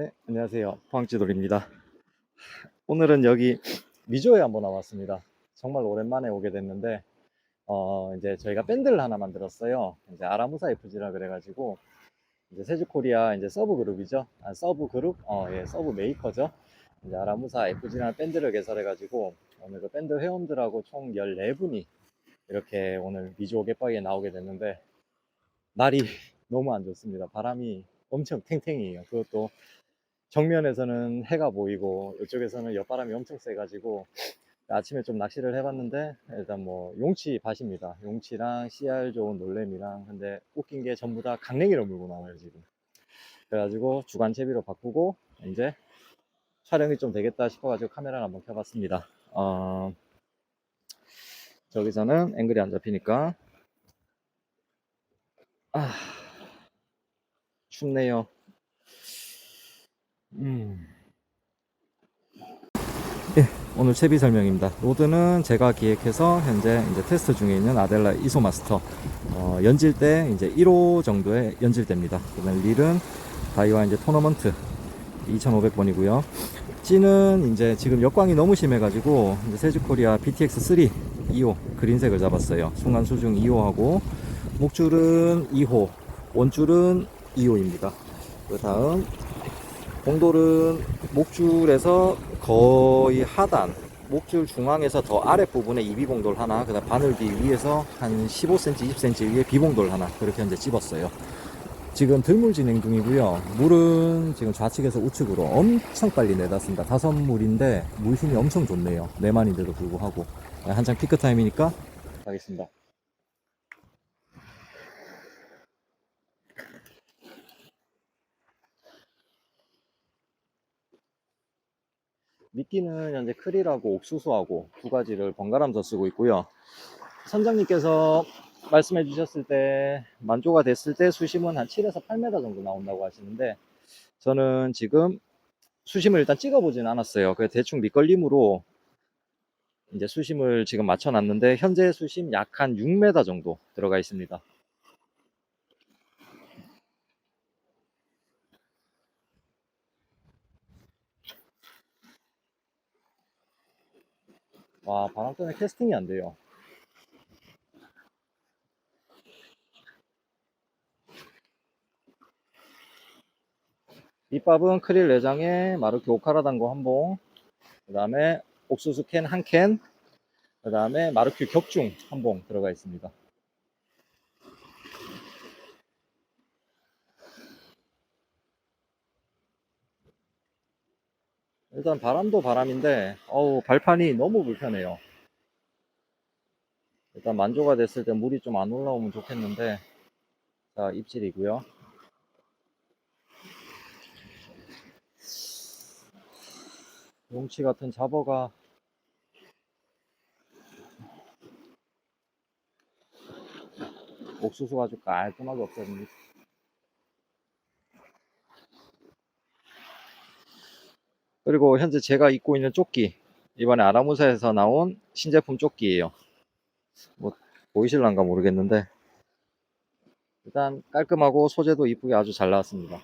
네, 안녕하세요. 포항지돌입니다. 오늘은 여기 미조에 한번 와봤습니다. 정말 오랜만에 오게 됐는데, 이제 저희가 밴드를 하나 만들었어요. 이제 아라무사 FG라 그래가지고, 이제 세주코리아 이제 서브 그룹이죠. 서브 그룹? 예, 서브 메이커죠. 이제 아라무사 FG라는 밴드를 개설해가지고, 오늘 그 밴드 회원들하고 총 14분이 이렇게 오늘 미조 갯바위에 나오게 됐는데, 날이 너무 안 좋습니다. 바람이 엄청 탱탱이에요. 그것도 정면에서는 해가 보이고 이쪽에서는 옆바람이 엄청 세가지고 아침에 좀 낚시를 해봤는데 일단 뭐 용치 밭입니다. 용치랑 CR 좋은 놀래미랑. 근데 웃긴 게 전부 다 강냉이를 물고 나와요 지금. 그래가지고 주간 채비로 바꾸고 이제 촬영이 좀 되겠다 싶어가지고 카메라를 한번 켜봤습니다. 저기서는 앵글이 안 잡히니까 아 춥네요. 음. 예, 오늘 채비 설명입니다. 로드는 제가 기획해서 현재 이제 테스트 중에 있는 아델라 이소마스터. 연질 때 이제 1호 정도의 연질대입니다. 그다음 릴은 다이와 이제 토너먼트 2500번이고요. 찌는 이제 지금 역광이 너무 심해가지고 이제 세주코리아 BTX3 2호 그린색을 잡았어요. 순간 수중 2호하고 목줄은 2호, 원줄은 2호입니다. 그 다음 봉돌은 목줄에서 거의 하단, 목줄 중앙에서 더 아랫부분에 이비봉돌 하나, 그 다음 바늘비 위에서 한 15cm, 20cm 위에 비봉돌 하나, 그렇게 현재 찝었어요. 지금 들물 진행 중이고요. 물은 지금 좌측에서 우측으로 엄청 빨리 내놨습니다. 다섯물인데 물힘이 엄청 좋네요. 내만인데도 불구하고. 한창 피크 타임이니까 가겠습니다. 미끼는 현재 크릴하고 옥수수하고 두 가지를 번갈아서 쓰고 있고요. 선장님께서 말씀해 주셨을 때 만조가 됐을 때 수심은 한 7에서 8m 정도 나온다고 하시는데, 저는 지금 수심을 일단 찍어 보진 않았어요. 그래서 대충 밑걸림으로 이제 수심을 지금 맞춰 놨는데 현재 수심 약 한 6m 정도 들어가 있습니다. 와, 바람 때문에 캐스팅이 안 돼요. 밑밥은 크릴 4장에 마르키 오카라단고 한 봉, 그 다음에 옥수수 캔 한 캔, 그 다음에 마르큐 격중 한 봉 들어가 있습니다. 일단 바람도 바람인데 발판이 너무 불편해요. 일단 만조가 됐을 때 물이 좀 안 올라오면 좋겠는데, 자, 입질이고요. 용치 같은 잡어가 옥수수가 아주 깔끔하게 없어집니다. 그리고 현재 제가 입고 있는 조끼, 이번에 아라무사에서 나온 신제품 조끼예요. 뭐 보이실란가 모르겠는데 일단 깔끔하고 소재도 이쁘게 아주 잘 나왔습니다.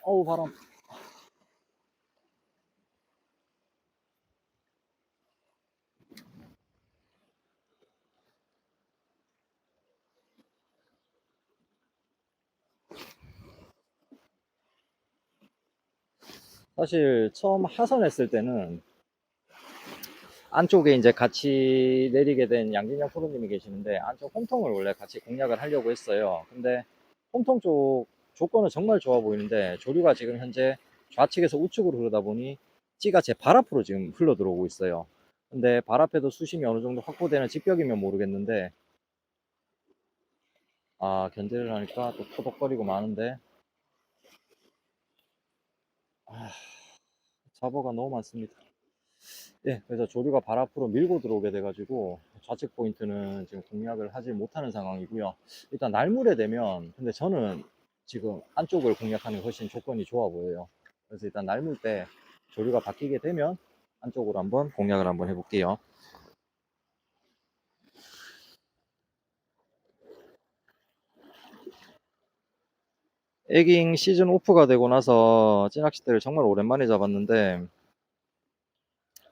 어우, 바람. 사실 처음 하선했을 때는 안쪽에 이제 같이 내리게 된 양진영 프로님이 계시는데 안쪽 홈통을 원래 같이 공략을 하려고 했어요. 근데 홈통 쪽 조건은 정말 좋아 보이는데 조류가 지금 현재 좌측에서 우측으로 흐르다 보니 찌가 제 발 앞으로 지금 흘러 들어오고 있어요. 근데 발 앞에도 수심이 어느 정도 확보되는 직벽이면 모르겠는데, 견제를 하니까 또 토독거리고 마는데, 아, 잡어가 너무 많습니다. 예, 그래서 조류가 발 앞으로 밀고 들어오게 돼가지고 좌측 포인트는 지금 공략을 하지 못하는 상황이고요. 일단 날물에 되면, 근데 저는 지금 안쪽을 공략하는 게 훨씬 조건이 좋아 보여요. 그래서 일단 날물 때 조류가 바뀌게 되면 안쪽으로 한번 공략을 한번 해볼게요. 에깅 시즌 오프가 되고 나서 찌낚싯대를 정말 오랜만에 잡았는데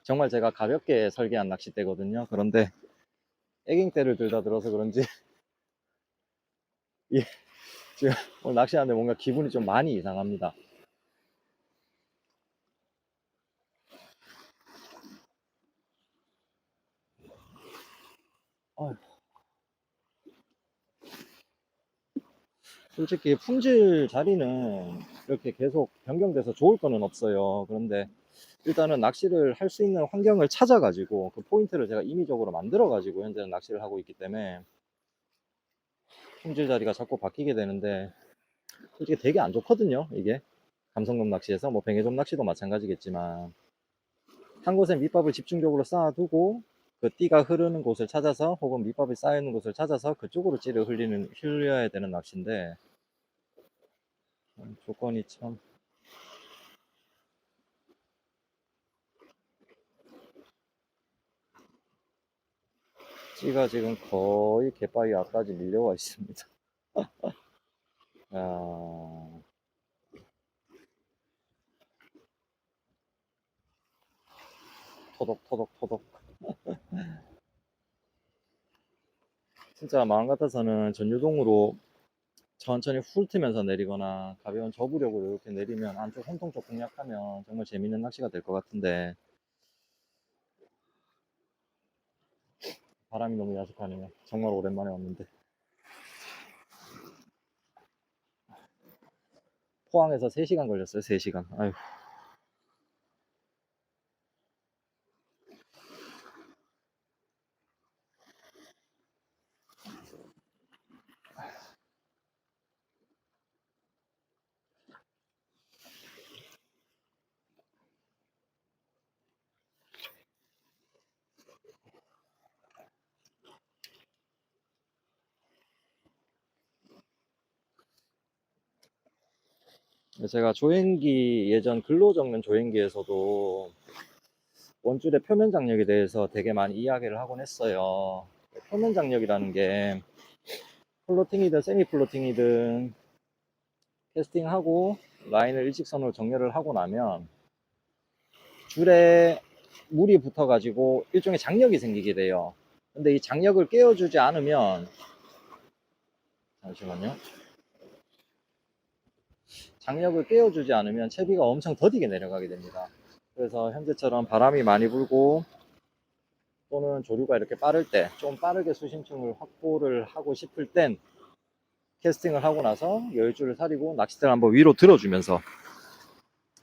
정말 제가 가볍게 설계한 낚싯대거든요. 그런데 에깅대를 들다 들어서 그런지 이- 지금 오늘 낚시하는데 뭔가 기분이 좀 많이 이상합니다. 아휴, 솔직히 품질 자리는 이렇게 계속 변경돼서 좋을 거는 없어요. 그런데 일단은 낚시를 할 수 있는 환경을 찾아가지고 그 포인트를 제가 임의적으로 만들어가지고 현재는 낚시를 하고 있기 때문에 품질 자리가 자꾸 바뀌게 되는데 솔직히 되게 안 좋거든요. 이게 감성돔 낚시에서 뭐 뱅에돔 낚시도 마찬가지겠지만 한 곳에 밑밥을 집중적으로 쌓아두고 그 띠가 흐르는 곳을 찾아서 혹은 밑밥이 쌓여있는 곳을 찾아서 그쪽으로 찌를 흘려야 되는 낚시인데 조건이 참 찌가 지금 거의 갯바위 앞까지 밀려와 있습니다. 아, 토독토독토독. 진짜 마음 같아서는 전유동으로 천천히 훑으면서 내리거나 가벼운 저부력으로 이렇게 내리면 안쪽 혼통 쪽 공략하면 정말 재밌는 낚시가 될 것 같은데 바람이 너무 야속하네요. 정말 오랜만에 왔는데 포항에서 3시간 걸렸어요. 3시간. 아휴. 제가 조행기 예전 글로 적는 조행기에서도 원줄의 표면 장력에 대해서 되게 많이 이야기를 하곤 했어요. 표면 장력이라는 게 플로팅이든 세미 플로팅이든 캐스팅하고 라인을 일직선으로 정렬을 하고 나면 줄에 물이 붙어 가지고 일종의 장력이 생기게 돼요. 근데 이 장력을 깨워주지 않으면 잠시만요. 장력을 깨워주지 않으면 채비가 엄청 더디게 내려가게 됩니다. 그래서 현재처럼 바람이 많이 불고 또는 조류가 이렇게 빠를 때 좀 빠르게 수심층을 확보를 하고 싶을 땐 캐스팅을 하고 나서 여유줄을 사리고 낚싯대를 한번 위로 들어주면서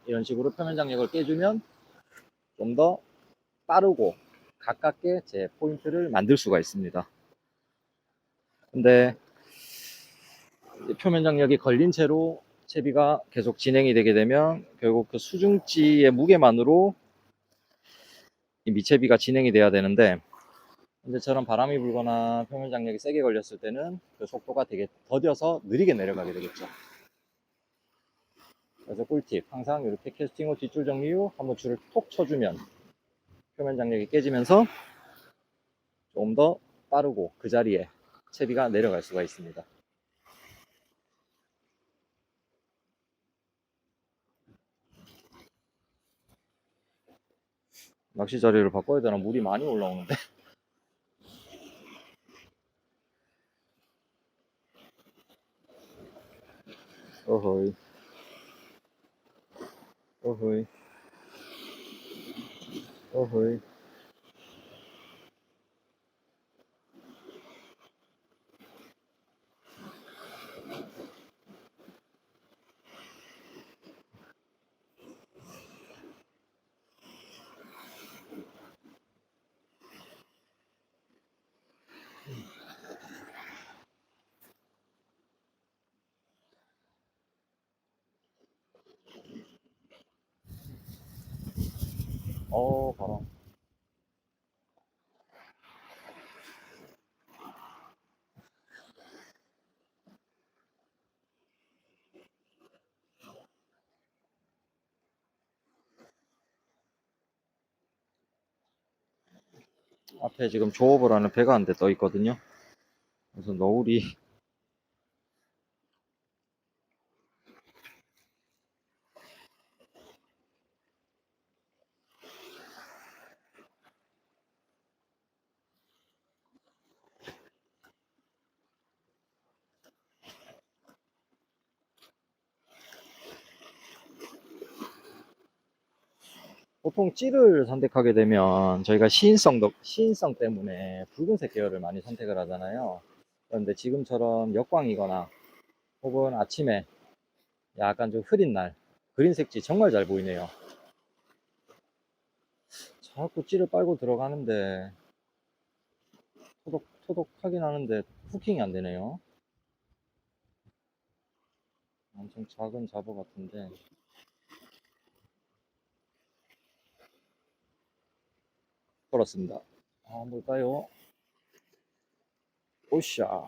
이런 식으로 표면 장력을 깨주면 좀 더 빠르고 가깝게 제 포인트를 만들 수가 있습니다. 근데 표면 장력이 걸린 채로 채비가 계속 진행이 되게 되면 결국 그 수중지의 무게만으로 이 미채비가 진행이 돼야 되는데 현재처럼 바람이 불거나 표면 장력이 세게 걸렸을 때는 그 속도가 되게 더뎌서 느리게 내려가게 되겠죠. 그래서 꿀팁, 항상 이렇게 캐스팅 후 뒷줄 정리 후 한번 줄을 톡 쳐주면 표면 장력이 깨지면서 좀 더 빠르고 그 자리에 채비가 내려갈 수가 있습니다. 낚시 자리를 바꿔야 되나? 물이 많이 올라오는데. 어허이, 어허이, 어허이. 바람. 앞에 지금 조업을 하는 배가 한 대 떠 있거든요. 그래서 너울이 보통 찌를 선택하게 되면 저희가 시인성 때문에 붉은색 계열을 많이 선택을 하잖아요. 그런데 지금처럼 역광이거나 혹은 아침에 약간 좀 흐린 날, 그린색지 정말 잘 보이네요. 자꾸 찌를 빨고 들어가는데 토독토독하긴 하는데 후킹이 안 되네요. 엄청 작은 잡어 같은데. 걸었습니다. 뭘까요? 오샤.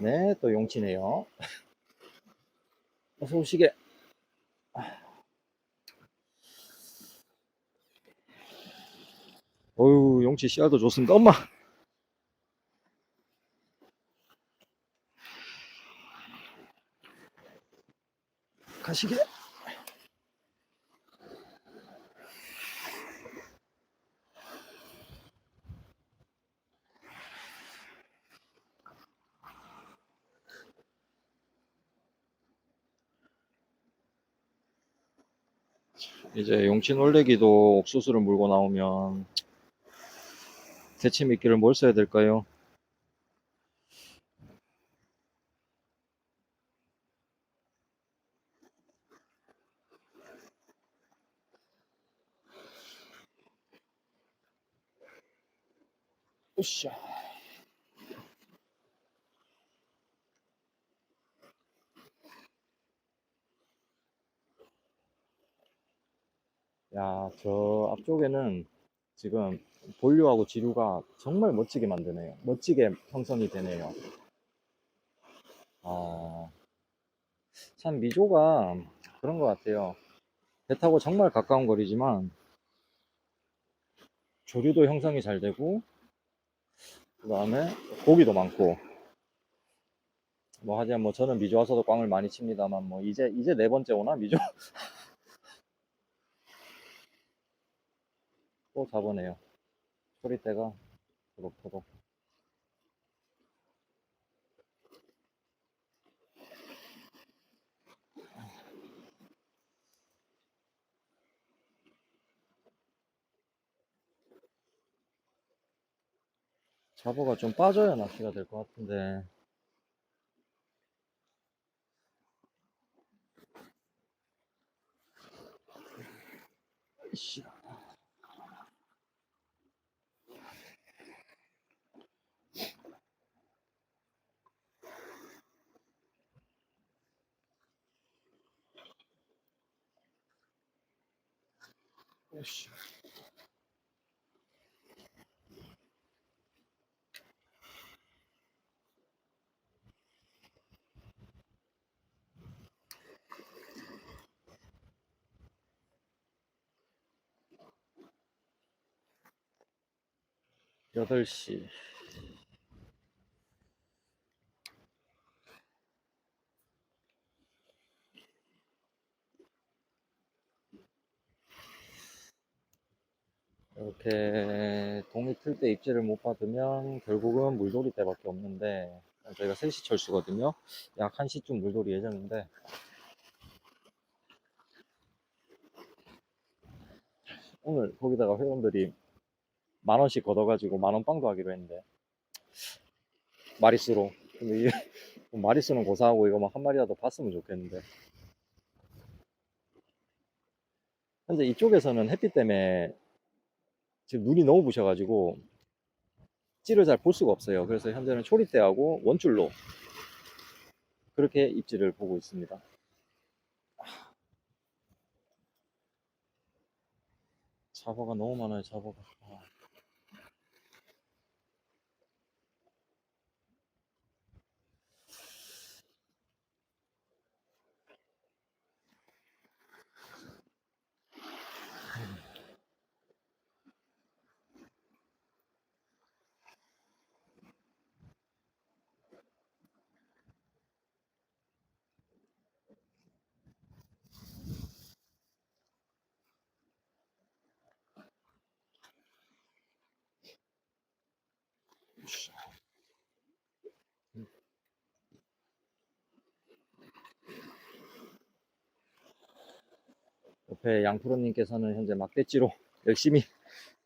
네, 또 용치네요. 어서 오시게. 어유, 용치 씨알도 좋습니다. 엄마! 가시게. 이제 용치 놀래기도 옥수수를 물고 나오면 대체 미끼를 뭘 써야 될까요? 으쌰. 야, 저 앞쪽에는 지금 본류하고 지류가 정말 멋지게 만드네요. 멋지게 형성이 되네요. 아, 참 미조가 그런 것 같아요. 배 타고 정말 가까운 거리지만 조류도 형성이 잘 되고 그 다음에 고기도 많고 하지만 저는 미조 와서도 꽝을 많이 칩니다만 이제 네 번째 오나 미조 또 잡으네요. 소리대가 토독토독. 잡어가 좀 빠져야 낚시가 될 것 같은데. 이씨. 이씨. 8시. 이렇게 동이 틀 때 입질을 못 받으면 결국은 물돌이 때밖에 없는데 저희가 3시 철수거든요. 약 1시쯤 물돌이 예정인데 오늘 거기다가 회원들이 10,000원씩 걷어가지고 10,000원 빵도 하기로 했는데 마리수로. 근데 이 마리수는 고사하고 이거 막 한 마리라도 봤으면 좋겠는데 현재 이쪽에서는 햇빛 때문에 지금 눈이 너무 부셔가지고 찌를 잘 볼 수가 없어요. 그래서 현재는 초리대하고 원줄로 그렇게 입질을 보고 있습니다. 잡어가 너무 많아요, 잡어가. 옆에 양프로님께서는 현재 막대지로 열심히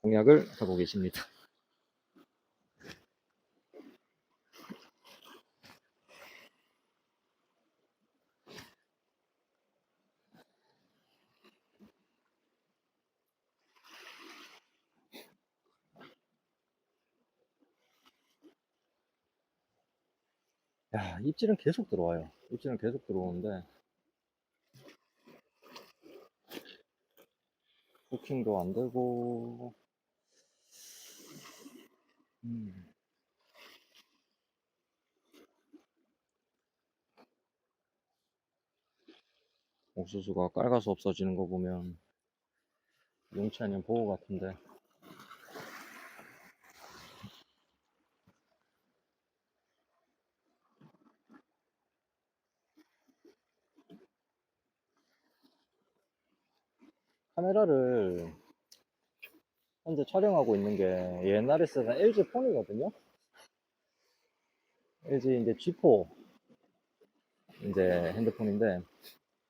공략을 하고 계십니다. 야, 입질은 계속 들어와요. 입질은 계속 들어오는데 부킹도 안 되고 음, 옥수수가 깔가서 없어지는 거 보면 용치 아니면 보호 같은데. 카메라를 현재 촬영하고 있는 게 옛날에 쓰던 LG 폰이거든요. LG 이제 G4 이제 핸드폰인데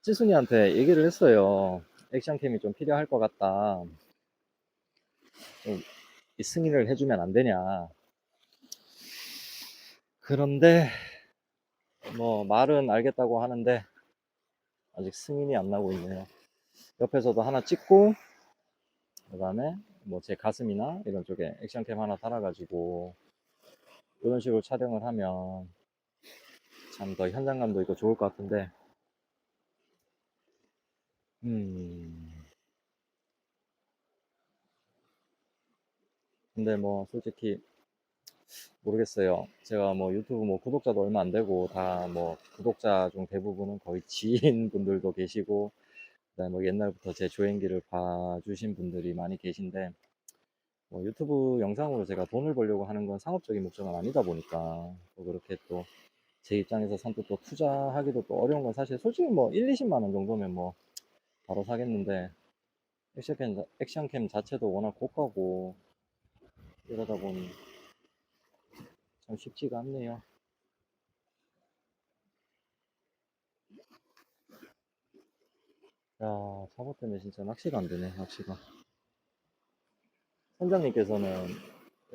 찌순이한테 얘기를 했어요. 액션캠이 좀 필요할 것 같다. 좀 승인을 해주면 안 되냐. 그런데 뭐 말은 알겠다고 하는데 아직 승인이 안 나고 있네요. 옆에서도 하나 찍고 그 다음에 뭐 제 가슴이나 이런 쪽에 액션캠 하나 달아가지고 이런 식으로 촬영을 하면 참 더 현장감도 있고 좋을 것 같은데 음 근데 뭐 솔직히 모르겠어요. 제가 뭐 유튜브 뭐 구독자도 얼마 안 되고 다 뭐 구독자 중 대부분은 거의 지인 분들도 계시고 그다음에 뭐 옛날부터 제 조행기를 봐주신 분들이 많이 계신데 뭐 유튜브 영상으로 제가 돈을 벌려고 하는 건 상업적인 목적은 아니다 보니까 또 그렇게 또 제 입장에서 선뜻 또 투자하기도 또 어려운 건 사실 솔직히 뭐 1, 20만 원 정도면 뭐 바로 사겠는데 액션캠 자체도 워낙 고가고 이러다 보니 참 쉽지가 않네요. 야, 사고 때문에 진짜 낚시가 안 되네, 낚시가. 선장님께서는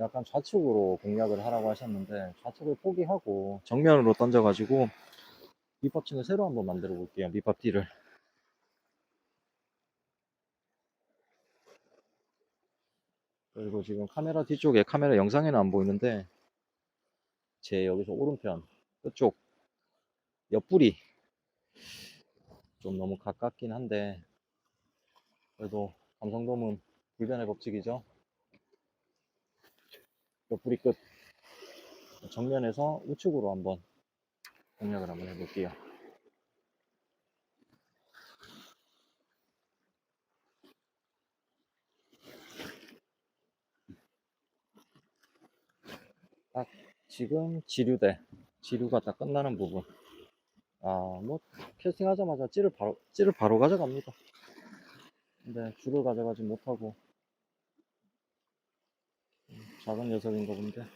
약간 좌측으로 공략을 하라고 하셨는데 좌측을 포기하고 정면으로 던져가지고 밑밥층을 새로 한번 만들어 볼게요. 밑밥뒤를. 그리고 지금 카메라 뒤쪽에 카메라 영상에는 안 보이는데 제 여기서 오른편 끝쪽 옆구리 좀 너무 가깝긴 한데 그래도 감성돔은 불변의 법칙이죠. 옆구리 끝 정면에서 우측으로 한번 공략을 한번 해볼게요. 딱 지금 지류가 다 끝나는 부분. 아, 뭐 캐스팅 하자마자 찌를 바로 가져갑니다. 근데 줄을 가져가지 못하고 작은 녀석인가 본데.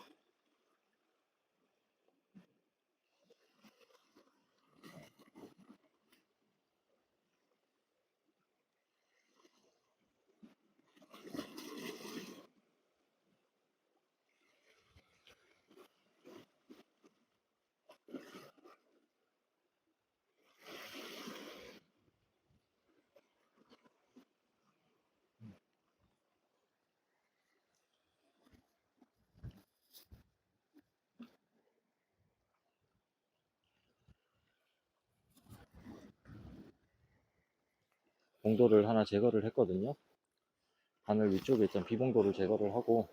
봉도를 하나 제거를 했거든요. 바늘 위쪽에 있던 비봉도를 제거를 하고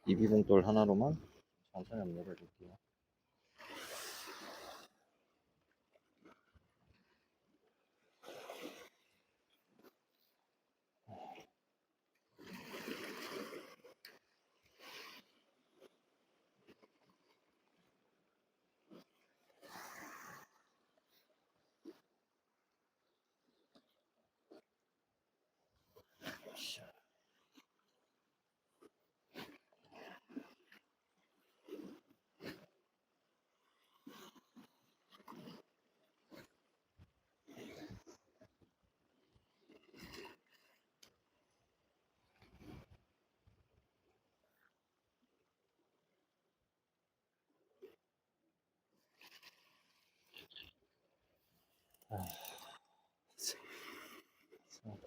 이 비봉돌 하나로만 천천히 한번 내려줄게요.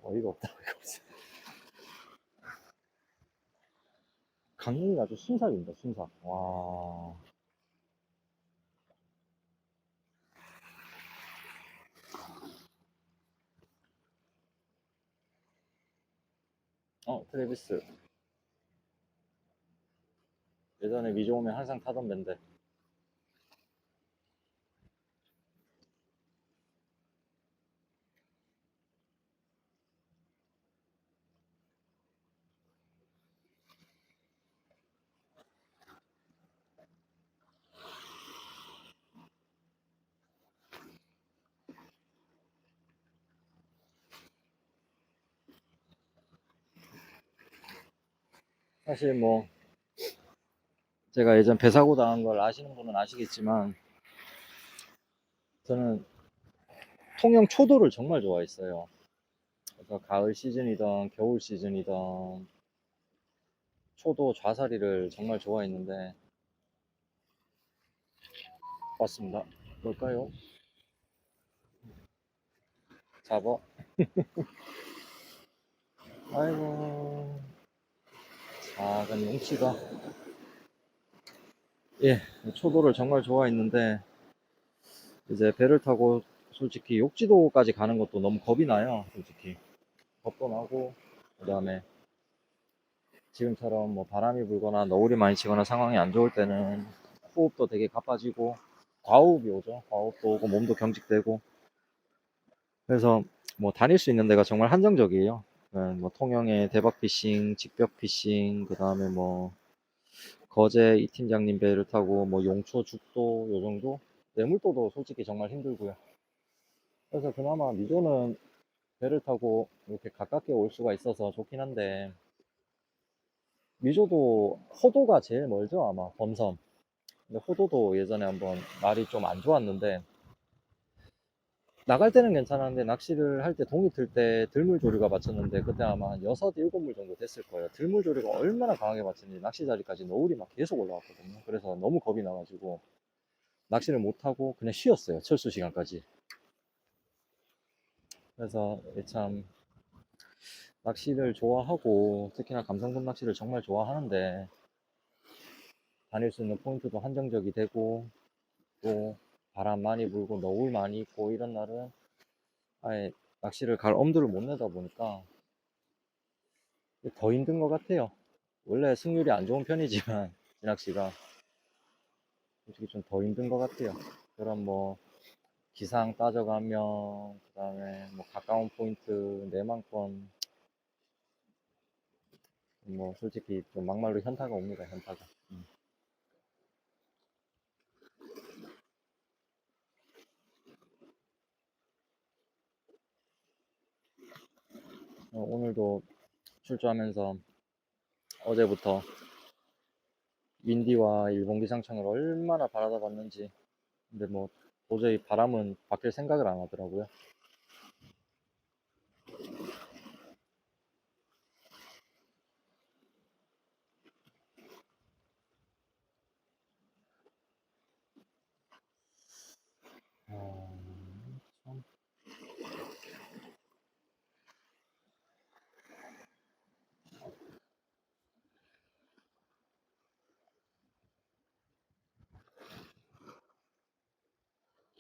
어이가 없다. 강릉이 아주 순삭입니다, 순삭. 와. 트래비스. 예전에 미조 오면 항상 타던 밴드. 사실 뭐, 제가 예전 배 사고 당한 걸 아시는 분은 아시겠지만, 저는 통영 초도를 정말 좋아했어요. 그래서 가을 시즌이던 겨울 시즌이던 초도 좌사리를 정말 좋아했는데, 맞습니다. 뭘까요? 잡어? 아이고, 작은 용치가. 예, 초도를 정말 좋아했는데, 이제 배를 타고 솔직히 욕지도까지 가는 것도 너무 겁이 나요, 솔직히. 겁도 나고, 그 다음에 지금처럼 뭐 바람이 불거나 너울이 많이 치거나 상황이 안 좋을 때는 호흡도 되게 가빠지고, 과호흡이 오죠. 과호흡도 오고, 몸도 경직되고. 그래서 뭐 다닐 수 있는 데가 정말 한정적이에요. 뭐 통영의 대박 피싱, 직벽 피싱, 그 다음에 뭐 거제 이 팀장님 배를 타고 뭐 용초, 죽도 요 정도? 내물도도 솔직히 정말 힘들고요. 그래서 그나마 미조는 배를 타고 이렇게 가깝게 올 수가 있어서 좋긴 한데, 미조도 호도가 제일 멀죠, 아마 범섬. 근데 호도도 예전에 한번 날이 좀 안 좋았는데, 나갈 때는 괜찮았는데 낚시를 할 때 동이 틀 때 들물조류가 맞췄는데, 그때 아마 한 6, 7물 정도 됐을 거예요. 들물조류가 얼마나 강하게 맞췄는지 낚시 자리까지 너울이 막 계속 올라왔거든요. 그래서 너무 겁이 나가지고 낚시를 못하고 그냥 쉬었어요, 철수 시간까지. 그래서 참 낚시를 좋아하고, 특히나 감성돔 낚시를 정말 좋아하는데, 다닐 수 있는 포인트도 한정적이 되고, 또 바람 많이 불고 너울 많이 있고 이런 날은 아예 낚시를 갈 엄두를 못 내다 보니까 더 힘든 것 같아요. 원래 승률이 안 좋은 편이지만 이 낚시가 솔직히 좀 더 힘든 것 같아요. 그럼 뭐 기상 따져가면, 그 다음에 뭐 가까운 포인트 내만권, 뭐 솔직히 좀 막말로 현타가 옵니다, 현타가. 오늘도 출조하면서 어제부터 윈디와 일본 기상청을 얼마나 바라다 봤는지. 근데 뭐 도저히 바람은 바뀔 생각을 안 하더라고요. 참.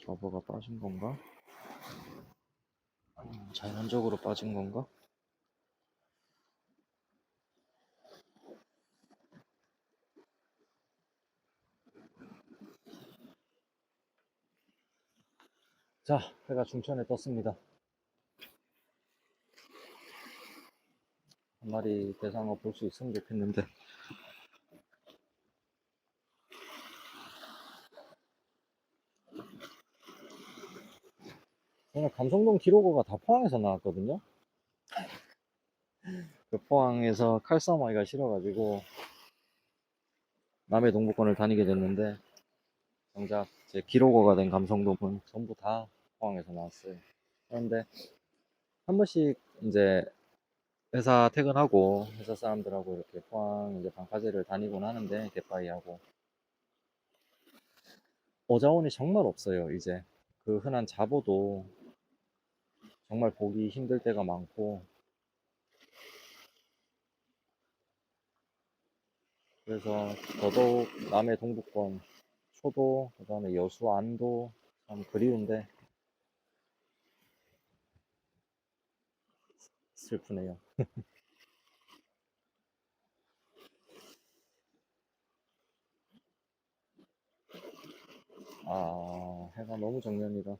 저버가 빠진 건가? 자연적으로 빠진 건가? 자, 해가 중천에 떴습니다. 한 마리 대상어 볼 수 있으면 좋겠는데. 오늘 감성돔 기록어가 다 포항에서 나왔거든요. 그 포항에서 칼싸움하기가 싫어가지고 남해 동부권을 다니게 됐는데, 정작 제 기록어가 된 감성돔은 전부 다 포항에서 나왔어요. 그런데 한 번씩 이제 회사 퇴근하고 회사 사람들하고 이렇게 포항 이제 방파제를 다니곤 하는데, 갯바위하고 어자원이 정말 없어요. 이제 그 흔한 잡어도 정말 보기 힘들 때가 많고, 그래서 더더욱 남해 동부권 초도, 그 다음에 여수 안도 참 그리운데 슬프네요. 아, 해가 너무 정면이다.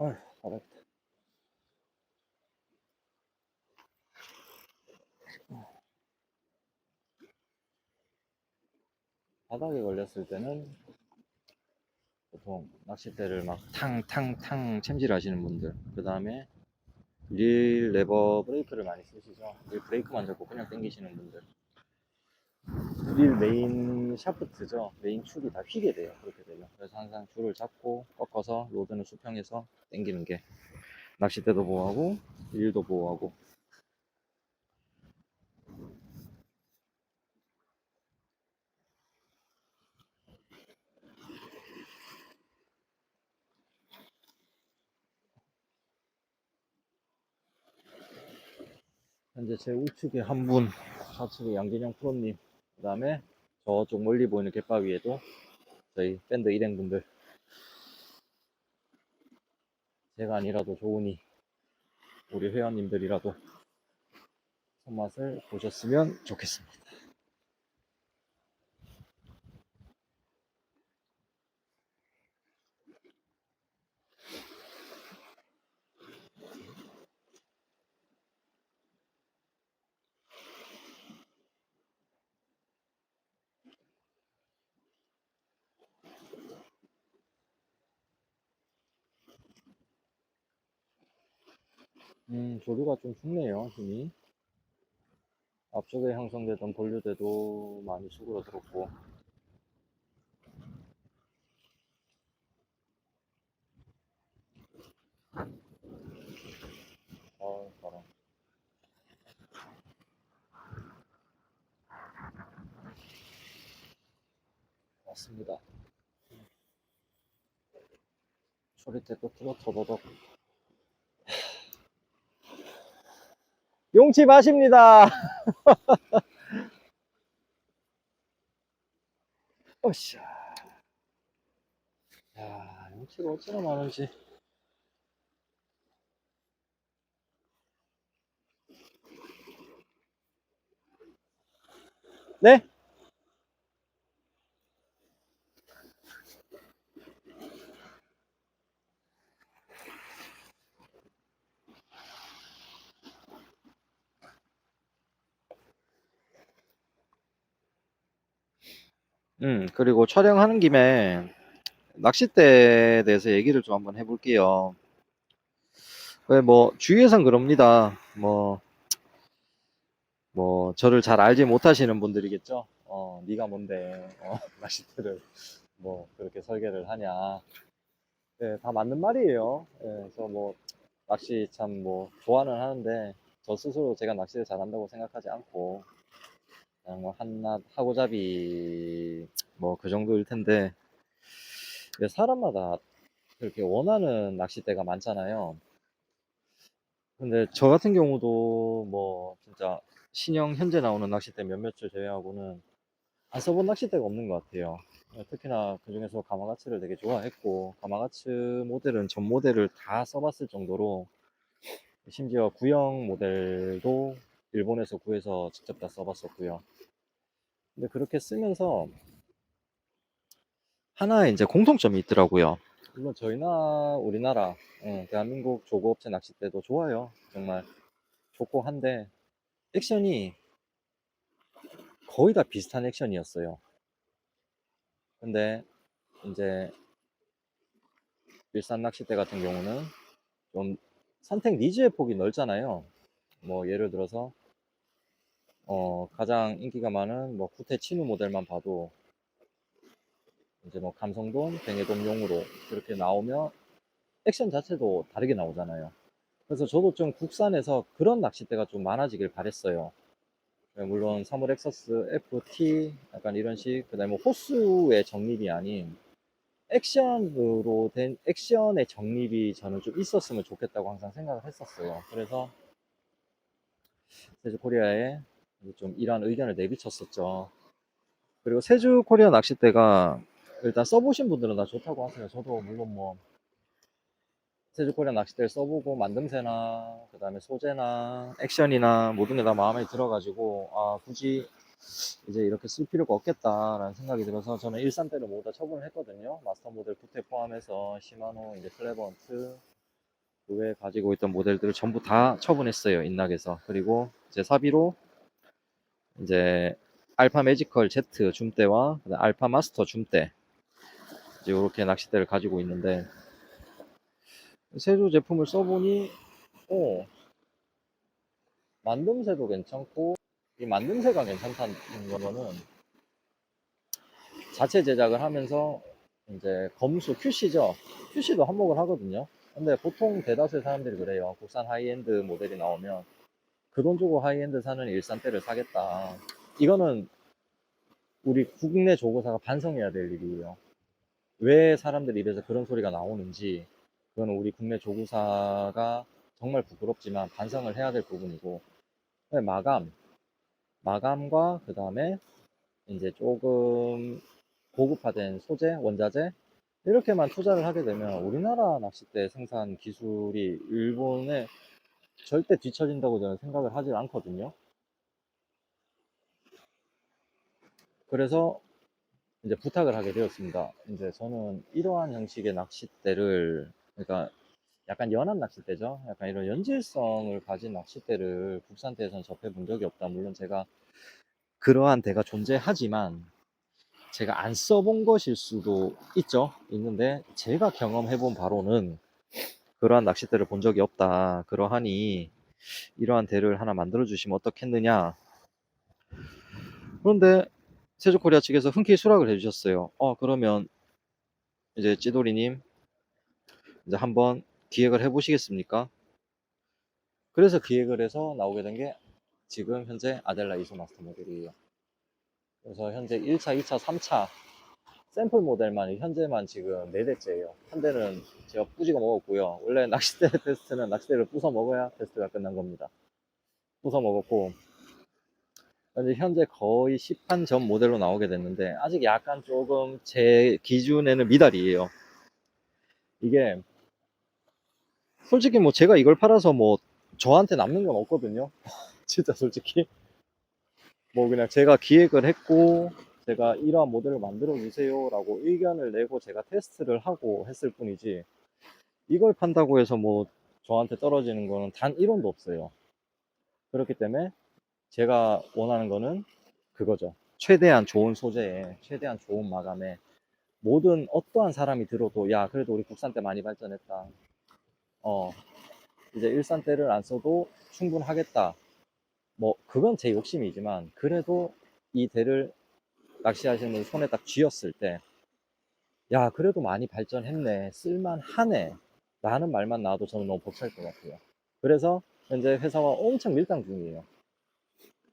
아휴, 바닥. 바닥에 걸렸을 때는 보통 낚싯대를 막 탕탕탕 챔질 하시는 분들, 그 다음에 릴 레버 브레이크를 많이 쓰시죠. 릴 브레이크만 잡고 그냥 당기시는 분들, 릴 메인 샤프트죠. 메인 축이 다 휘게 돼요. 그렇게 되면. 그래서 항상 줄을 잡고 꺾어서 로드는 수평해서 당기는 게 낚싯대도 보호하고 릴도 보호하고. 현재 제 우측에 한 분, 좌측에 양진영 프로님, 그 다음에 저쪽 멀리 보이는 갯바위에도 저희 밴드 일행분들, 제가 아니라도 좋으니 우리 회원님들이라도 손맛을 보셨으면 좋겠습니다. 조류가 좀 죽네요, 힘이. 앞쪽에 형성되던 본류대도 많이 수그러들었고. 바람. 맞습니다. 소리대 또 틀어 터더덕. 용치 마십니다. 어씨야. 야, 용치가 어찌나 많은지. 네? 그리고 촬영하는 김에 낚싯대에 대해서 얘기를 좀 한번 해볼게요. 왜 뭐 주위에선 그럽니다. 뭐 저를 잘 알지 못하시는 분들이겠죠. 네가 뭔데 낚싯대를 뭐 그렇게 설계를 하냐. 네, 다 맞는 말이에요. 예, 그래서 뭐 낚시 참 뭐 좋아는 하는데 저 스스로 제가 낚시를 잘한다고 생각하지 않고 그냥 뭐 한낱 하고잡이 뭐 그 정도일 텐데, 사람마다 그렇게 원하는 낚싯대가 많잖아요. 근데 저 같은 경우도 뭐 진짜 신형 현재 나오는 낚싯대 몇몇을 제외하고는 안 써본 낚싯대가 없는 것 같아요. 특히나 그중에서 가마가츠를 되게 좋아했고, 가마가츠 모델은 전 모델을 다 써봤을 정도로, 심지어 구형 모델도 일본에서 구해서 직접 다 써봤었고요. 근데 그렇게 쓰면서 하나의 이제 공통점이 있더라고요. 물론 저희나 우리나라, 대한민국 조그업체 낚싯대도 좋아요. 정말 좋고 한데, 액션이 거의 다 비슷한 액션이었어요. 근데 이제 일산 낚싯대 같은 경우는 좀 선택 니즈의 폭이 넓잖아요. 뭐 예를 들어서 가장 인기가 많은 뭐 구태 치누 모델만 봐도 이제 뭐 감성돔, 뱅에돔용으로 이렇게 나오면 액션 자체도 다르게 나오잖아요. 그래서 저도 좀 국산에서 그런 낚싯대가 좀 많아지길 바랬어요. 물론 사물 엑서스, FT 약간 이런 식, 그다음에 뭐 호수의 정립이 아닌 액션으로 된 액션의 정립이 저는 좀 있었으면 좋겠다고 항상 생각을 했었어요. 그래서 세주 코리아에 좀 이러한 의견을 내비쳤었죠. 그리고 세주 코리아 낚싯대가 일단 써보신 분들은 다 좋다고 하세요. 저도 물론 뭐 세주 코리아 낚싯대를 써보고 만듦새나 그다음에 소재나 액션이나 모든 게 다 마음에 들어가지고 아 굳이 이제 이렇게 쓸 필요가 없겠다라는 생각이 들어서 저는 일산대를 모두 다 처분을 했거든요. 마스터 모델 구태 포함해서 시마노, 이제 클레버언트 그 외에 가지고 있던 모델들을 전부 다 처분했어요. 인낙에서. 그리고 이제 사비로 이제 알파 매지컬 Z 줌대와 알파 마스터 줌대 이제 이렇게 낚싯대를 가지고 있는데 세조 제품을 써보니 만듦새도 괜찮고 이 만듦새가 괜찮다는 거는 자체 제작을 하면서 이제 검수 QC죠. QC도 한몫을 하거든요. 근데 보통 대다수의 사람들이 그래요. 국산 하이엔드 모델이 나오면 그 돈 주고 하이엔드 사는 일산대를 사겠다. 이거는 우리 국내 조고사가 반성해야 될 일이에요. 왜 사람들 입에서 그런 소리가 나오는지 그거는 우리 국내 조구사가 정말 부끄럽지만 반성을 해야 될 부분이고 마감과 그 다음에 이제 조금 고급화된 소재, 원자재 이렇게만 투자를 하게 되면 우리나라 낚싯대 생산 기술이 일본에 절대 뒤처진다고 저는 생각을 하지 않거든요. 그래서 이제 부탁을 하게 되었습니다. 이제 저는 이러한 형식의 낚싯대를 그러니까 약간 연한 낚싯대죠. 약간 이런 연질성을 가진 낚싯대를 국산대에서는 접해 본 적이 없다. 물론 제가 그러한 대가 존재하지만 제가 안 써본 것일 수도 있죠. 있는데 제가 경험해 본 바로는 그러한 낚싯대를 본 적이 없다. 그러하니 이러한 대를 하나 만들어 주시면 어떻겠느냐. 그런데 세조코리아 측에서 흔쾌히 수락을 해주셨어요. 그러면 이제 찌돌이님 이제 한번 기획을 해보시겠습니까? 그래서 기획을 해서 나오게 된 게 지금 현재 아델라 이소 마스터 모델이에요. 그래서 현재 1차, 2차, 3차 샘플 모델만 현재만 지금 4대째예요. 한 대는 제가 부지가 먹었고요. 원래 낚싯대 테스트는 낚싯대를 부숴 먹어야 테스트가 끝난 겁니다. 부숴 먹었고 현재 거의 시판 전 모델로 나오게 됐는데 아직 약간 조금 제 기준에는 미달이에요. 이게 솔직히 뭐 제가 이걸 팔아서 뭐 저한테 남는 건 없거든요. 진짜 솔직히 뭐 그냥 제가 기획을 했고 제가 이러한 모델을 만들어 주세요 라고 의견을 내고 제가 테스트를 하고 했을 뿐이지 이걸 판다고 해서 뭐 저한테 떨어지는 거는 단 1원도 없어요. 그렇기 때문에 제가 원하는 거는 그거죠. 최대한 좋은 소재에 최대한 좋은 마감에 모든 어떠한 사람이 들어도 야 그래도 우리 국산 때 많이 발전했다. 이제 일산 때를 안 써도 충분하겠다. 뭐 그건 제 욕심이지만 그래도 이 대를 낚시하시는 분 손에 딱 쥐었을 때 야 그래도 많이 발전했네 쓸만하네 라는 말만 나와도 저는 너무 벅찰 것 같아요. 그래서 현재 회사와 엄청 밀당 중이에요.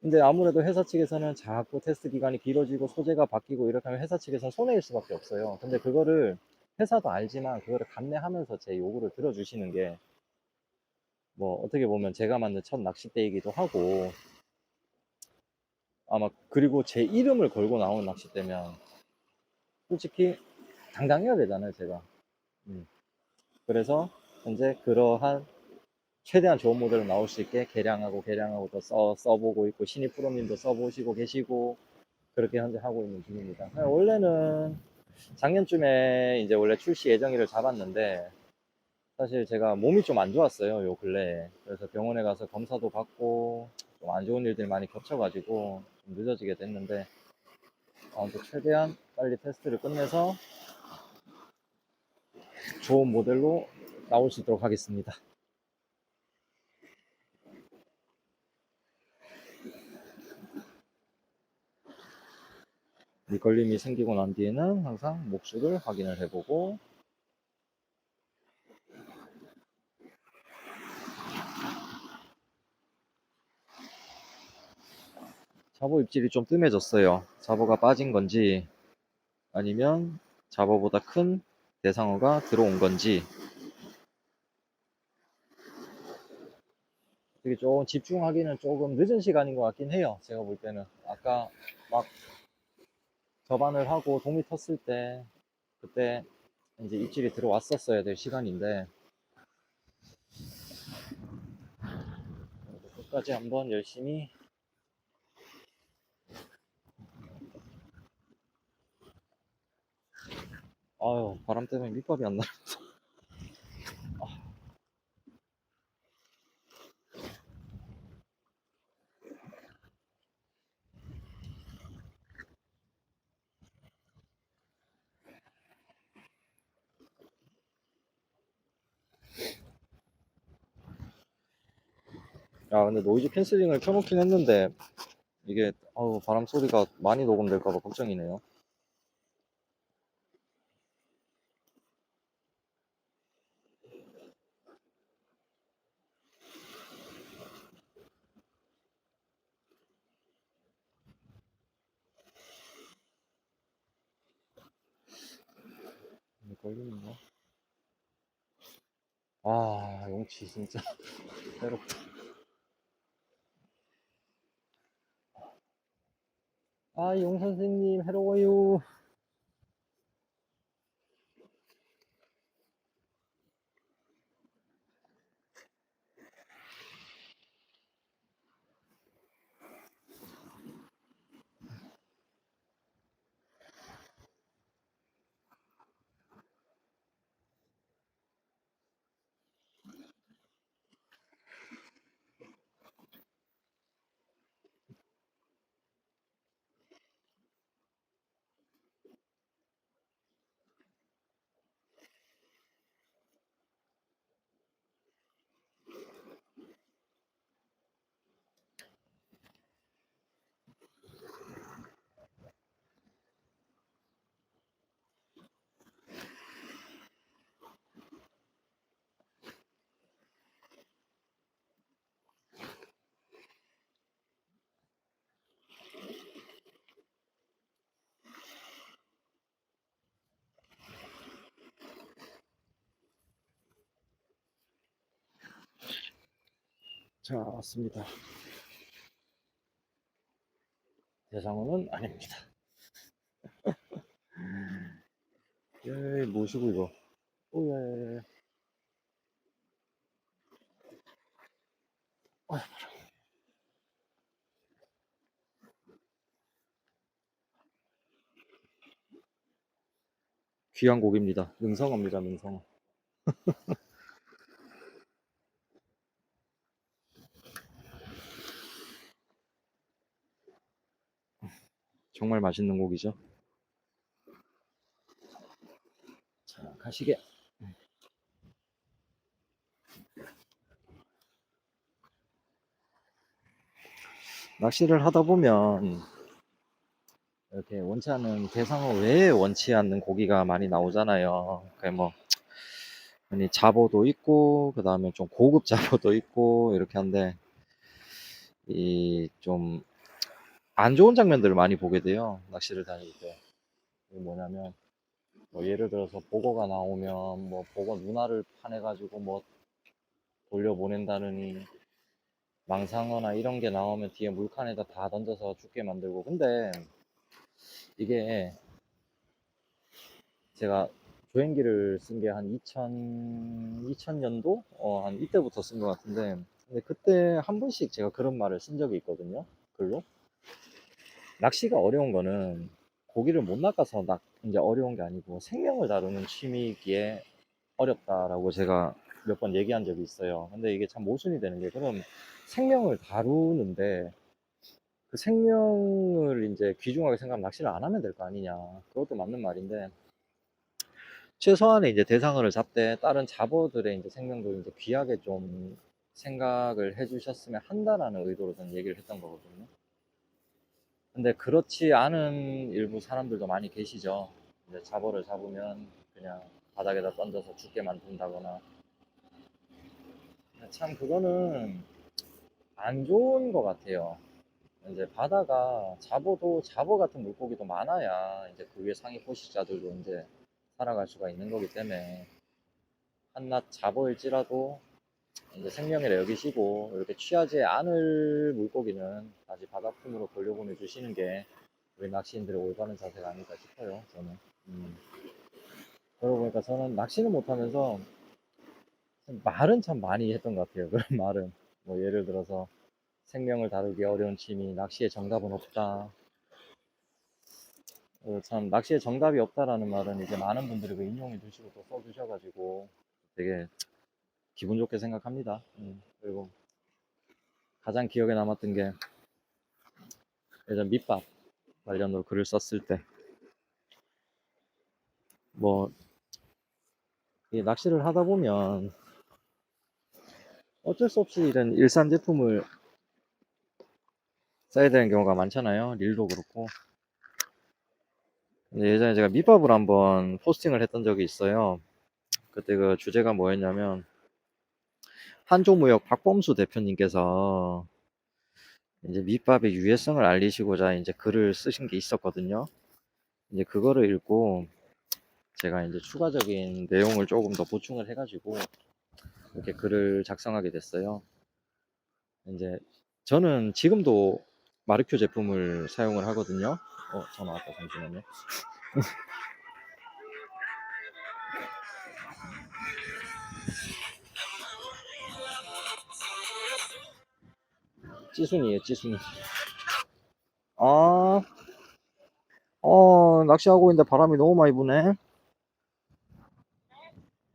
근데 아무래도 회사 측에서는 자꾸 테스트 기간이 길어지고 소재가 바뀌고 이렇게 하면 회사 측에서는 손해일 수밖에 없어요. 근데 그거를 회사도 알지만 그거를 감내하면서 제 요구를 들어주시는 게 뭐 어떻게 보면 제가 만든 첫 낚싯대이기도 하고 아마 그리고 제 이름을 걸고 나오는 낚싯대면 솔직히 당당해야 되잖아요 제가. 그래서 현재 그러한 최대한 좋은 모델로 나올 수 있게 개량하고 더 써보고 있고 신입 프로님도 써보시고 계시고 그렇게 현재 하고 있는 중입니다. 원래는 작년쯤에 이제 원래 출시 예정일을 잡았는데 사실 제가 몸이 좀 안 좋았어요 요 근래에. 그래서 병원에 가서 검사도 받고 좀 안 좋은 일들이 많이 겹쳐가지고 좀 늦어지게 됐는데 아무튼 최대한 빨리 테스트를 끝내서 좋은 모델로 나올 수 있도록 하겠습니다. 밑걸림이 생기고 난 뒤에는 항상 목줄을 확인을 해보고, 잡어 입질이 좀 뜸해졌어요. 잡어가 빠진 건지 아니면 잡어보다 큰 대상어가 들어온 건지, 되게 좀 집중하기는 조금 늦은 시간인 것 같긴 해요. 제가 볼 때는 아까 막 접안을 하고 동이 텄을 때, 그때 이제 입질이 들어왔었어야 될 시간인데, 끝까지 한번 열심히. 아유, 바람 때문에 밑밥이 안 나. 야, 근데 노이즈 캔슬링을 켜놓긴 했는데 이게 바람 소리가 많이 녹음될까봐 걱정이네요. 걸리는가? 아, 용치 진짜 괴롭다. 아, 용 선생님 해로워요. 자, 왔습니다. 대상어는 아닙니다. 예, 뭐시고 이거. 오예. 귀한 고기입니다. 능성어입니다, 능성어. 정말 맛있는 고기죠. 자, 가시게. 낚시를 하다 보면 이렇게 원치 않는 대상어 외에 원치 않는 고기가 많이 나오잖아요. 뭐 아니 잡어도 있고 그 다음에 좀 고급 잡어도 있고 이렇게 한데, 이 좀 안 좋은 장면들을 많이 보게 돼요, 낚시를 다닐 때. 이게 뭐냐면 뭐 예를 들어서 보거가 나오면 뭐 보거 누나를 파내 가지고 뭐 돌려보낸다느니, 망상어나 이런 게 나오면 뒤에 물칸에다 다 던져서 죽게 만들고. 근데 이게 제가 조행기를 쓴 게 한 2000년도? 한 이때부터 쓴 것 같은데, 근데 그때 한 번씩 제가 그런 말을 쓴 적이 있거든요, 글로. 낚시가 어려운 거는 고기를 못 낚아서 이제 어려운 게 아니고 생명을 다루는 취미이기에 어렵다라고 제가 몇 번 얘기한 적이 있어요. 근데 이게 참 모순이 되는 게, 그럼 생명을 다루는데 그 생명을 이제 귀중하게 생각하면 낚시를 안 하면 될 거 아니냐. 그것도 맞는 말인데, 최소한의 이제 대상어를 잡되 다른 잡어들의 이제 생명도 이제 귀하게 좀 생각을 해주셨으면 한다라는 의도로 저는 얘기를 했던 거거든요. 근데 그렇지 않은 일부 사람들도 많이 계시죠. 이제 잡어를 잡으면 그냥 바닥에다 던져서 죽게 만든다거나. 참 그거는 안 좋은 것 같아요. 이제 바다가 잡어도 잡어 같은 물고기도 많아야 이제 그 위에 상위 포식자들도 이제 살아갈 수가 있는 거기 때문에 한낱 잡어일지라도 이제 생명이라 여기시고 이렇게 취하지 않을 물고기는 다시 바닷품으로 돌려보내 주시는 게 우리 낚시인들의 올바른 자세가 아닐까 싶어요. 저는. 그러고 보니까 저는 낚시는 못하면서 말은 참 많이 했던 것 같아요. 그런 말은 뭐 예를 들어서 생명을 다루기 어려운 취미, 낚시의 정답은 없다. 참 낚시의 정답이 없다라는 말은 이제 많은 분들이 그 인용해 주시고 또 써주셔가지고 되게 기분 좋게 생각합니다. 그리고 가장 기억에 남았던 게 예전 밑밥 관련으로 글을 썼을 때 뭐 이 낚시를 하다 보면 어쩔 수 없이 이런 일산 제품을 써야 되는 경우가 많잖아요. 릴도 그렇고. 근데 예전에 제가 밑밥을 한번 포스팅을 했던 적이 있어요. 그때 그 주제가 뭐였냐면 한조무역 박범수 대표님께서 이제 밑밥의 유해성을 알리시고자 이제 글을 쓰신 게 있었거든요. 이제 그거를 읽고 제가 이제 추가적인 내용을 조금 더 보충을 해가지고 이렇게 글을 작성하게 됐어요. 이제 저는 지금도 마르큐 제품을 사용을 하거든요. 전화 왔다. 잠시만요. 찌순이에요, 찌순이. 아, 낚시하고 있는데 바람이 너무 많이 부네.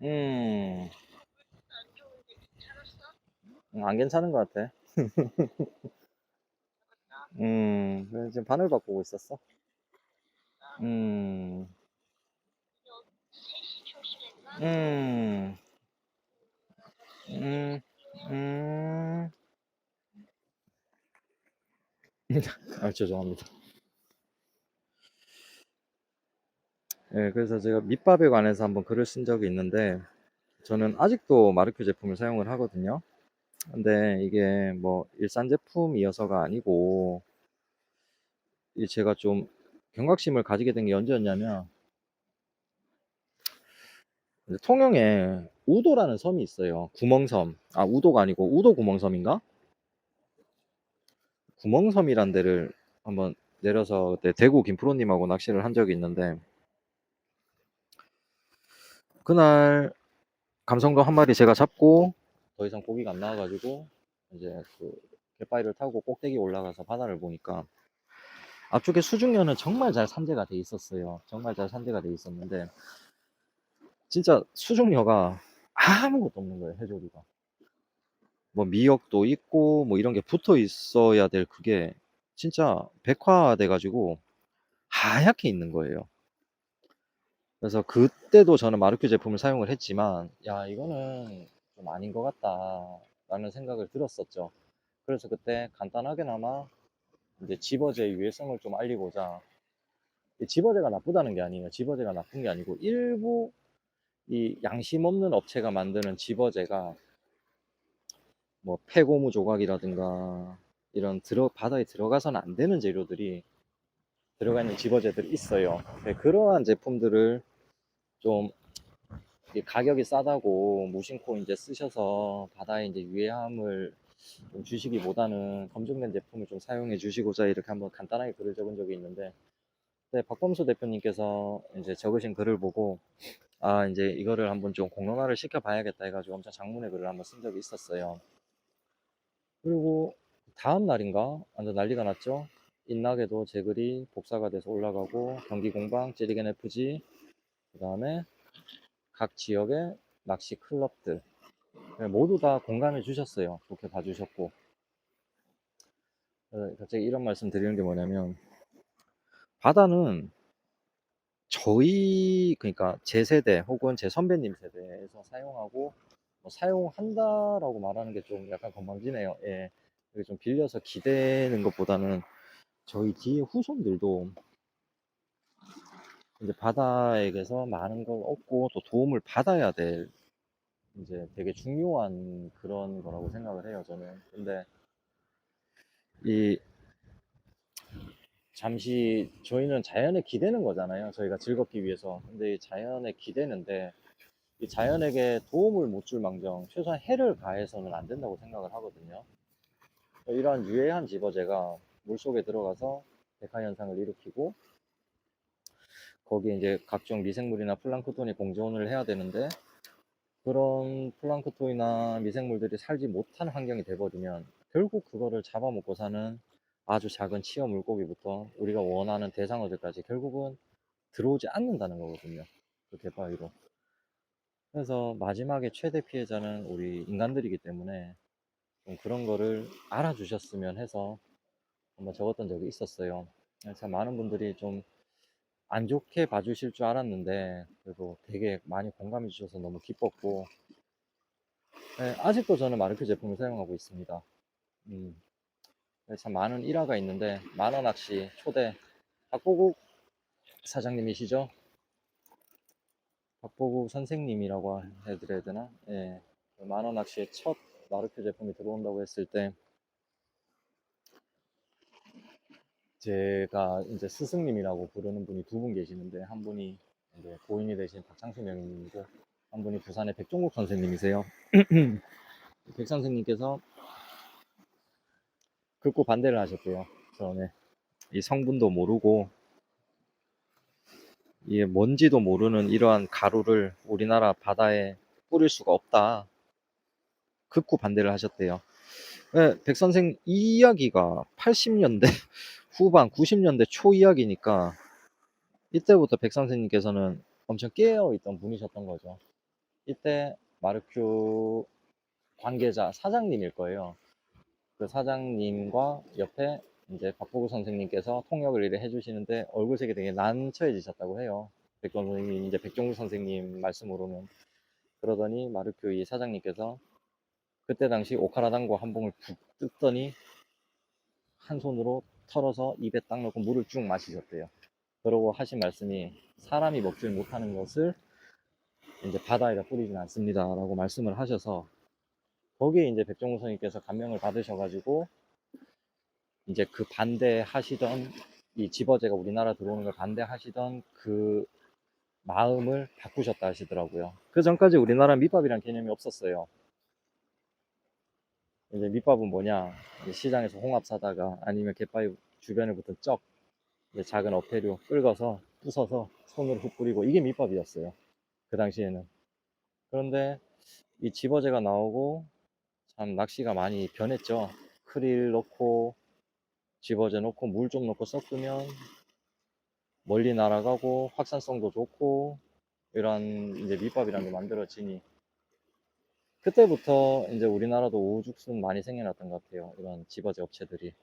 음, 안 괜찮은 것 같아. 그래서 지금 바늘 바꾸고 있었어. 음, 음, 음, 음. 죄송합니다. 예, 그래서 제가 밑밥에 관해서 한번 글을 쓴 적이 있는데, 저는 아직도 마르큐 제품을 사용을 하거든요. 근데 이게 뭐 일산 제품이어서가 아니고, 이 제가 좀 경각심을 가지게 된 게 언제였냐면, 이제 통영에 우도라는 섬이 있어요. 구멍섬. 아, 우도가 아니고 우도 구멍섬인가? 구멍섬이란 데를 한번 내려서 그때 대구 김프로님하고 낚시를 한 적이 있는데, 그날 감성도 한 마리 제가 잡고 더 이상 고기가 안 나와가지고 이제 그 갯바위를 타고 꼭대기 올라가서 바다를 보니까 앞쪽에 수중면은 정말 잘 산재가 돼 있었어요. 정말 잘 산재가 돼 있었는데 진짜 수중녀가 아무것도 없는 거예요. 해조류가. 뭐 미역도 있고 뭐 이런 게 붙어 있어야 될 그게 진짜 백화돼 가지고 하얗게 있는 거예요. 그래서 그때도 저는 마르큐 제품을 사용을 했지만 야 이거는 좀 아닌 것 같다라는 생각을 들었었죠. 그래서 그때 간단하게나마 이제 집어제 유해성을 좀 알리고자 이 집어제가 나쁘다는 게 아니에요. 집어제가 나쁜 게 아니고 일부 이 양심 없는 업체가 만드는 집어제가 뭐 폐고무 조각이라든가 이런 바다에 들어가서는 안 되는 재료들이 들어가 있는 집어제들이 있어요. 네, 그러한 제품들을 좀 가격이 싸다고 무심코 이제 쓰셔서 바다에 이제 유해함을 좀 주시기보다는 검증된 제품을 좀 사용해 주시고자 이렇게 한번 간단하게 글을 적은 적이 있는데, 네, 박범수 대표님께서 이제 적으신 글을 보고, 아, 이제 이거를 한번 좀 공론화를 시켜봐야겠다 해가지고 엄청 장문의 글을 한번 쓴 적이 있었어요. 그리고 다음 날인가? 완전 난리가 났죠? 인락에도 제 글이 복사가 돼서 올라가고, 경기공방, 찌리겐 FG, 그 다음에 각 지역의 낚시 클럽들, 네, 모두 다 공감해 주셨어요. 좋게 봐주셨고. 갑자기 이런 말씀 드리는 게 뭐냐면, 바다는 그러니까 제 세대 혹은 제 선배님 세대에서 사용하고, 뭐 사용한다라고 말하는 게 좀 약간 건방지네요. 예. 좀 빌려서 기대는 것보다는 저희 뒤에 후손들도 이제 바다에게서 많은 걸 얻고 또 도움을 받아야 될 이제 되게 중요한 그런 거라고 생각을 해요, 저는. 근데 이 잠시 저희는 자연에 기대는 거잖아요. 저희가 즐겁기 위해서. 근데 이 자연에 기대는데 이 자연에게 도움을 못 줄 망정 최소한 해를 가해서는 안 된다고 생각을 하거든요. 이러한 유해한 집어제가 물속에 들어가서 백화 현상을 일으키고 거기에 이제 각종 미생물이나 플랑크톤이 공존을 해야 되는데 그런 플랑크톤이나 미생물들이 살지 못한 환경이 돼버리면 결국 그거를 잡아먹고 사는 아주 작은 치어 물고기부터 우리가 원하는 대상어들까지 결국은 들어오지 않는다는 거거든요. 그 대바위로. 그래서 마지막에 최대 피해자는 우리 인간들이기 때문에 좀 그런 거를 알아주셨으면 해서 한번 적었던 적이 있었어요. 참 많은 분들이 좀 안 좋게 봐주실 줄 알았는데 그래도 되게 많이 공감해 주셔서 너무 기뻤고 네, 아직도 저는 마르크 제품을 사용하고 있습니다. 음, 네, 참 많은 일화가 있는데 만원낚시 초대 박보국 사장님이시죠? 박보국 선생님이라고 해드려야 되나? 예, 만원낚시의 첫 마르크 제품이 들어온다고 했을 때 제가 이제 스승님이라고 부르는 분이 두 분 계시는데 한 분이 이제 고인이 되신 박창수 명님이고 한 분이 부산의 백종국 선생님이세요. 백 선생님께서 극구 반대를 하셨대요. 처음에 이 성분도 모르고 이게 뭔지도 모르는 이러한 가루를 우리나라 바다에 뿌릴 수가 없다. 극구 반대를 하셨대요. 네, 백 선생 이 이야기가 80년대 후반 90년대 초 이야기니까 이때부터 백 선생님께서는 엄청 깨어 있던 분이셨던 거죠. 이때 마르큐 관계자 사장님일 거예요. 그 사장님과 옆에 이제 박보구 선생님께서 통역을 일을 해주시는데 얼굴색이 되게 난처해지셨다고 해요. 백종 선생님, 이제 백종구 선생님 말씀으로는. 그러더니 마르큐 이 사장님께서 그때 당시 오카라단고 한 봉을 푹 뜯더니 한 손으로 털어서 입에 딱 넣고 물을 쭉 마시셨대요. 그러고 하신 말씀이 사람이 먹질 못하는 것을 이제 바다에다 뿌리진 않습니다. 라고 말씀을 하셔서 거기에 이제 백종구 선생님께서 감명을 받으셔가지고 이제 그 반대하시던 이 집어제가 우리나라 들어오는 걸 반대하시던 그 마음을 바꾸셨다 하시더라고요. 그 전까지 우리나라 밑밥이란 개념이 없었어요. 이제 밑밥은 뭐냐? 이제 시장에서 홍합 사다가 아니면 갯바위 주변에 붙은 쩍, 이제 작은 어패류 긁어서 부숴서 손으로 훅 뿌리고 이게 밑밥이었어요. 그 당시에는. 그런데 이 집어제가 나오고 참 낚시가 많이 변했죠. 크릴 넣고 집어제 넣고 물 좀 넣고 섞으면 멀리 날아가고 확산성도 좋고 이런 이제 밑밥이란 게 만들어지니 그때부터 이제 우리나라도 오죽순 많이 생겨났던 것 같아요. 이런 집어제 업체들이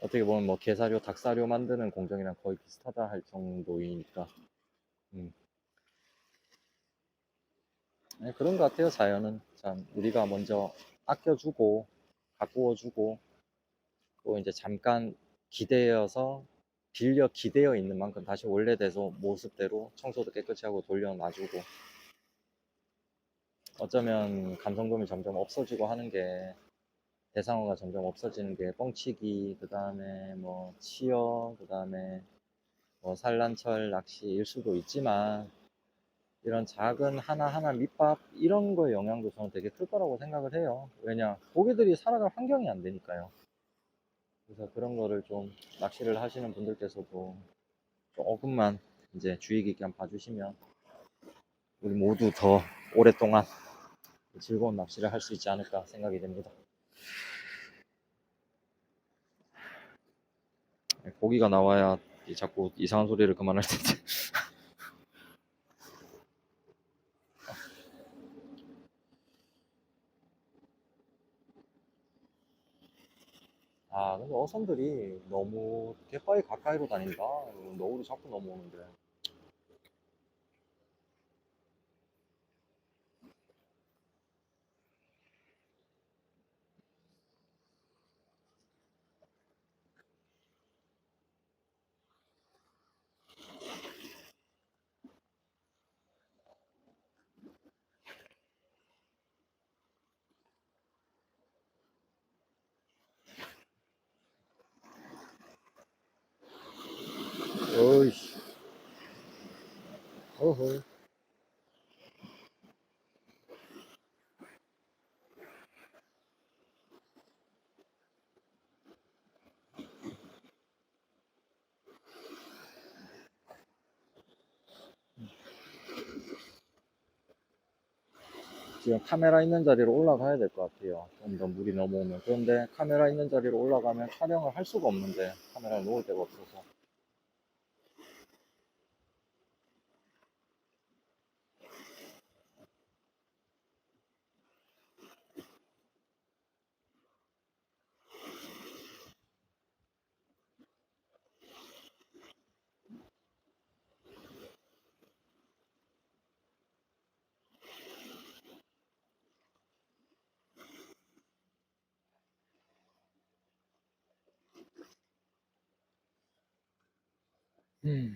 어떻게 보면 뭐 게사료, 닭사료 만드는 공정이랑 거의 비슷하다 할 정도이니까 음. 네, 그런 것 같아요. 자연은 참 우리가 먼저 아껴주고 가꾸어주고 또 이제 잠깐 기대어서 빌려 기대어 있는 만큼 다시 원래대로 모습대로 청소도 깨끗이 하고 돌려놔주고 어쩌면 감성돔이 점점 없어지고 하는 게 대상어가 점점 없어지는 게 뻥치기 그 다음에 뭐 치어 그 다음에 뭐 산란철 낚시일 수도 있지만 이런 작은 하나하나 밑밥 이런 거의 영향도 저는 되게 클 거라고 생각을 해요. 왜냐 고기들이 살아갈 환경이 안 되니까요. 그래서 그런 거를 좀 낚시를 하시는 분들께서도 조금만 이제 주의 깊게 한번 봐주시면 우리 모두 더 오랫동안 즐거운 낚시를 할 수 있지 않을까 생각이 됩니다. 고기가 나와야 자꾸 이상한 소리를 그만할 텐데. 아, 근데 어선들이 너무 갯바위 가까이로 다닌다. 너울이 자꾸 넘어오는데. 어허. 지금 카메라 있는 자리로 올라가야 될 것 같아요. 좀 더 물이 넘어오면. 그런데 카메라 있는 자리로 올라가면 촬영을 할 수가 없는데, 카메라를 놓을 데가 없어서. 음.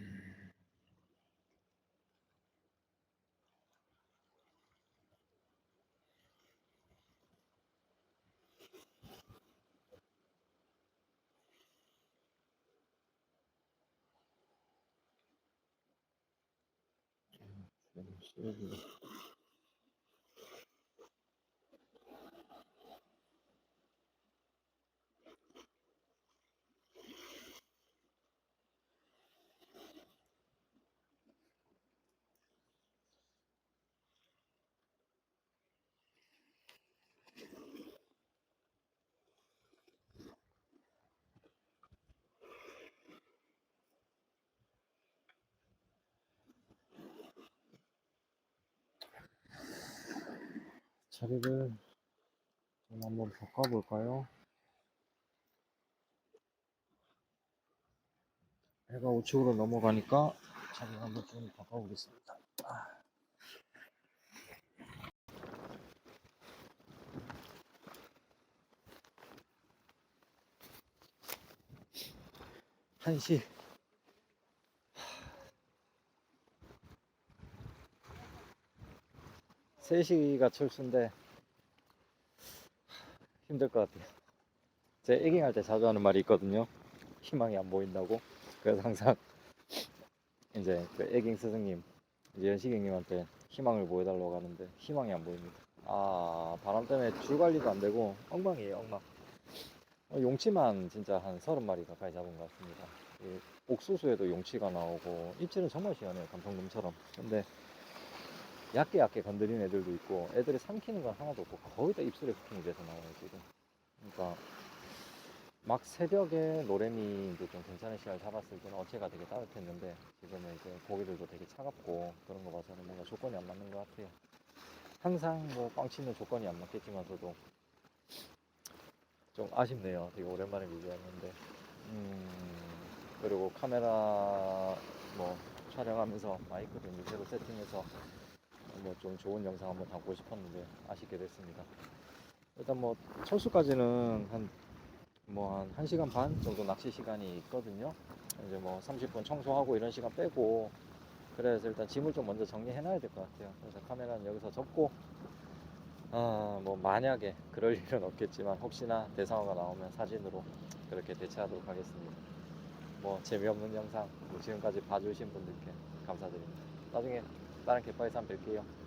자리를 좀 한번 바꿔볼까요? 해가 우측으로 넘어가니까 자리를 한번 좀 바꿔보겠습니다. 1시. 3시가 철수인데 힘들 것 같아요. 제 에깅할 때 자주 하는 말이 있거든요. 희망이 안 보인다고. 그래서 항상 이제 그 에깅 스승님, 이제 연식행님한테 희망을 보여달라고 하는데 희망이 안 보입니다. 아, 바람 때문에 줄 관리도 안 되고 엉망이에요, 엉망. 용치만 진짜 한 30마리 가까이 잡은 것 같습니다. 이 옥수수에도 용치가 나오고 입질은 정말 시원해요, 감성돔처럼. 근데 얕게 얕게 건드린 애들도 있고 애들이 삼키는 건 하나도 없고 거의 다 입술에 후킹이 돼서 나와요 지금. 그러니까 막 새벽에 노래미도 좀 괜찮은 시간을 잡았을 때는 어체가 되게 따뜻했는데 지금은 이제 고기들도 되게 차갑고 그런 거 봐서는 뭔가 조건이 안 맞는 것 같아요. 항상 뭐 꽝치는 조건이 안 맞겠지만서도 좀 아쉽네요. 되게 오랜만에 비교했는데. 그리고 카메라 뭐 촬영하면서 마이크도 이제 새로 세팅해서 뭐 좀 좋은 영상 한번 담고 싶었는데 아쉽게 됐습니다. 일단 뭐 철수까지는 한 1시간 반 정도 낚시 시간이 있거든요. 이제 뭐 30분 청소하고 이런 시간 빼고 그래서 일단 짐을 좀 먼저 정리해 놔야 될 것 같아요. 그래서 카메라는 여기서 접고 뭐 만약에 그럴 일은 없겠지만 혹시나 대상어가 나오면 사진으로 그렇게 대체하도록 하겠습니다. 뭐 재미없는 영상 뭐 지금까지 봐주신 분들께 감사드립니다. 나중에 다른 갯바에서 한번 뵐게요.